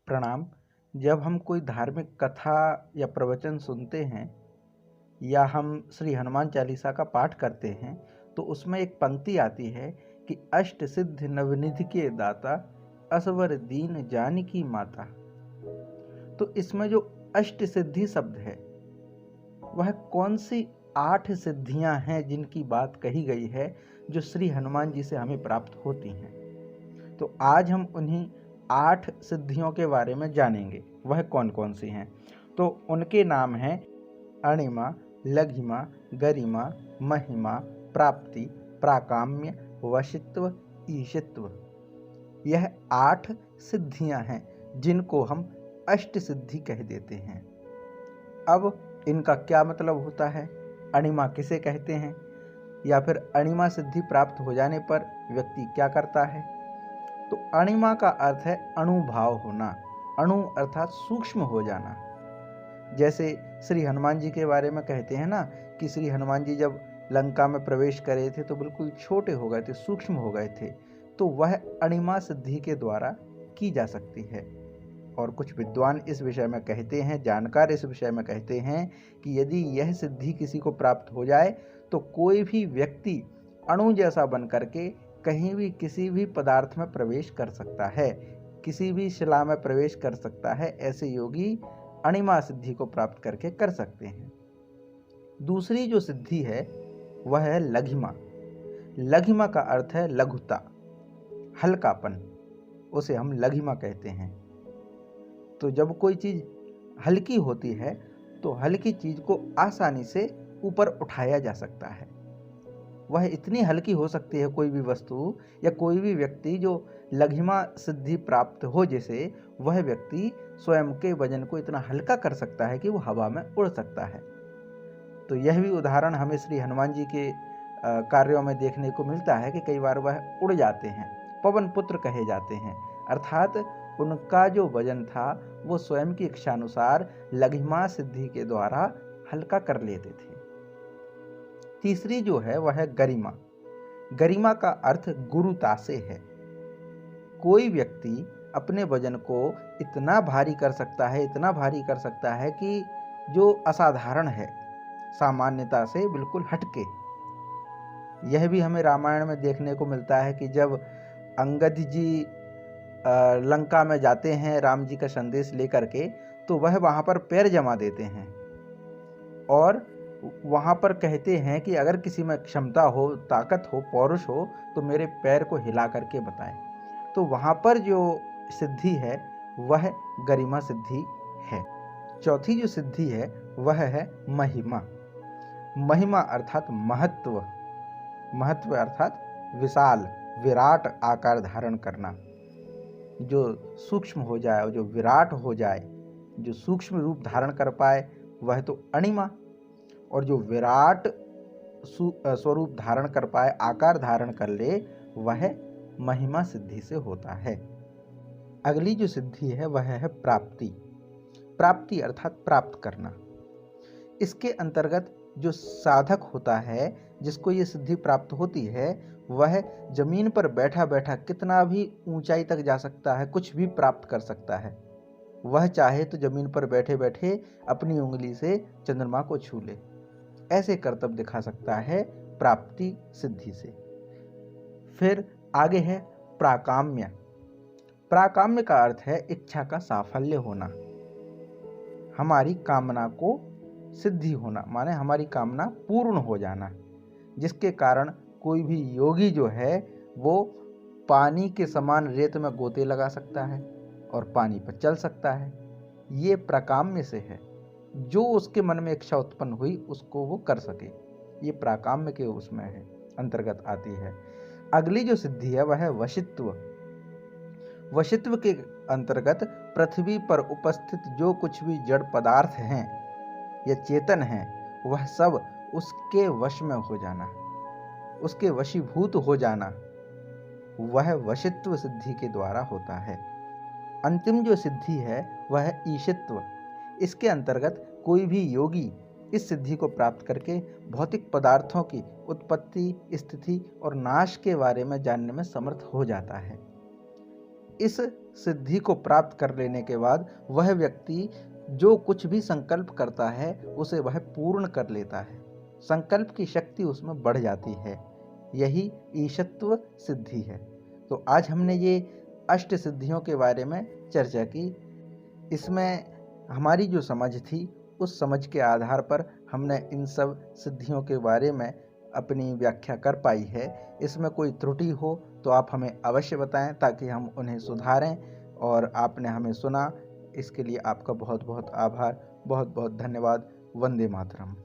प्रणाम। जब हम कोई धार्मिक कथा या प्रवचन सुनते हैं या हम श्री हनुमान चालीसा का पाठ करते हैं तो उसमें एक पंक्ति आती है कि अष्ट सिद्धि नवनिधि के दाता, असवर दीन जानकी माता। तो इसमें जो अष्ट सिद्धि शब्द है वह कौन सी 8 सिद्धियां हैं जिनकी बात कही गई है जो श्री हनुमान जी से हमें प्राप्त होती हैं। तो आज हम उन्हीं 8 सिद्धियों के बारे में जानेंगे, वह कौन कौन सी हैं। तो उनके नाम हैं अणिमा, लघिमा, गरिमा, महिमा, प्राप्ति, प्राकाम्य, वशित्व, ईशित्व। यह 8 सिद्धियां हैं जिनको हम अष्ट सिद्धि कह देते हैं। अब इनका क्या मतलब होता है, अणिमा किसे कहते हैं, या फिर अणिमा सिद्धि प्राप्त हो जाने पर व्यक्ति क्या करता है। तो अणिमा का अर्थ है अणुभाव होना, अणु अर्थात सूक्ष्म हो जाना। जैसे श्री हनुमान जी के बारे में कहते हैं ना कि श्री हनुमान जी जब लंका में प्रवेश करे थे तो बिल्कुल छोटे हो गए थे, सूक्ष्म हो गए थे। तो वह अणिमा सिद्धि के द्वारा की जा सकती है। और कुछ विद्वान इस विषय में कहते हैं, जानकार इस विषय में कहते हैं कि यदि यह सिद्धि किसी को प्राप्त हो जाए तो कोई भी व्यक्ति अणु जैसा बन करके कहीं भी किसी भी पदार्थ में प्रवेश कर सकता है, किसी भी शिला में प्रवेश कर सकता है। ऐसे योगी अणिमा सिद्धि को प्राप्त करके कर सकते हैं। दूसरी जो सिद्धि है वह है लघिमा। लघिमा का अर्थ है लघुता, हल्कापन, उसे हम लघिमा कहते हैं। तो जब कोई चीज हल्की होती है तो हल्की चीज को आसानी से ऊपर उठाया जा सकता है। वह इतनी हल्की हो सकती है कोई भी वस्तु या कोई भी व्यक्ति जो लघिमा सिद्धि प्राप्त हो, जैसे वह व्यक्ति स्वयं के वजन को इतना हल्का कर सकता है कि वो हवा में उड़ सकता है। तो यह भी उदाहरण हमें श्री हनुमान जी के कार्यों में देखने को मिलता है कि कई बार वह उड़ जाते हैं, पवन पुत्र कहे जाते हैं। अर्थात उनका जो वजन था वो स्वयं की इच्छानुसार लघिमा सिद्धि के द्वारा हल्का कर लेते थे। तीसरी जो है वह है गरिमा। गरिमा का अर्थ गुरुता से है। कोई व्यक्ति अपने वजन को इतना भारी कर सकता है, इतना भारी कर सकता है कि जो असाधारण है, सामान्यता से बिल्कुल हटके। यह भी हमें रामायण में देखने को मिलता है कि जब अंगद जी लंका में जाते हैं राम जी का संदेश लेकर के, तो वह वहां पर पैर जमा देते हैं और वहां पर कहते हैं कि अगर किसी में क्षमता हो, ताकत हो, पौरुष हो तो मेरे पैर को हिला करके बताए। तो वहां पर जो सिद्धि है वह गरिमा सिद्धि है। चौथी जो सिद्धि है वह है महिमा। महिमा अर्थात महत्व, महत्व अर्थात विशाल, विराट आकार धारण करना। जो सूक्ष्म हो जाए, जो विराट हो जाए, जो सूक्ष्म रूप धारण कर पाए वह तो अणिमा, और जो विराट स्वरूप धारण कर पाए, आकार धारण कर ले, वह महिमा सिद्धि से होता है। अगली जो सिद्धि है वह है प्राप्ति। प्राप्ति अर्थात प्राप्त करना। इसके अंतर्गत जो साधक होता है, जिसको ये सिद्धि प्राप्त होती है, वह जमीन पर बैठा बैठा कितना भी ऊंचाई तक जा सकता है, कुछ भी प्राप्त कर सकता है। वह चाहे तो जमीन पर बैठे बैठे अपनी उंगली से चंद्रमा को छू ले, ऐसे कर्तव्य दिखा सकता है प्राप्ति सिद्धि से। फिर आगे है प्राकाम्य। प्राकाम्य का अर्थ है इच्छा का साफल्य होना, हमारी कामना को सिद्धि होना, माने हमारी कामना पूर्ण हो जाना, जिसके कारण कोई भी योगी जो है वो पानी के समान रेत में गोते लगा सकता है और पानी पर चल सकता है। ये प्राकाम्य से है, जो उसके मन में इच्छा उत्पन्न हुई उसको वो कर सके। ये प्राकाम्य के उसमें है, अंतर्गत आती है। अगली जो सिद्धि है वह है वशित्व। वशित्व के अंतर्गत पृथ्वी पर उपस्थित जो कुछ भी जड़ पदार्थ हैं या चेतन हैं, वह सब उसके वश में हो जाना, उसके वशीभूत हो जाना, वह वशित्व सिद्धि के द्वारा होता है। अंतिम जो सिद्धि है वह है ईशित्व। इसके अंतर्गत कोई भी योगी इस सिद्धि को प्राप्त करके भौतिक पदार्थों की उत्पत्ति, स्थिति और नाश के बारे में जानने में समर्थ हो जाता है। इस सिद्धि को प्राप्त कर लेने के बाद वह व्यक्ति जो कुछ भी संकल्प करता है उसे वह पूर्ण कर लेता है। संकल्प की शक्ति उसमें बढ़ जाती है। यही ईशत्व सिद्धि है। तो आज हमने ये अष्ट सिद्धियों के बारे में चर्चा की। इसमें हमारी जो समझ थी उस समझ के आधार पर हमने इन सब सिद्धियों के बारे में अपनी व्याख्या कर पाई है। इसमें कोई त्रुटि हो तो आप हमें अवश्य बताएं ताकि हम उन्हें सुधारें। और आपने हमें सुना, इसके लिए आपका बहुत बहुत आभार। बहुत बहुत धन्यवाद। वंदे मातरम।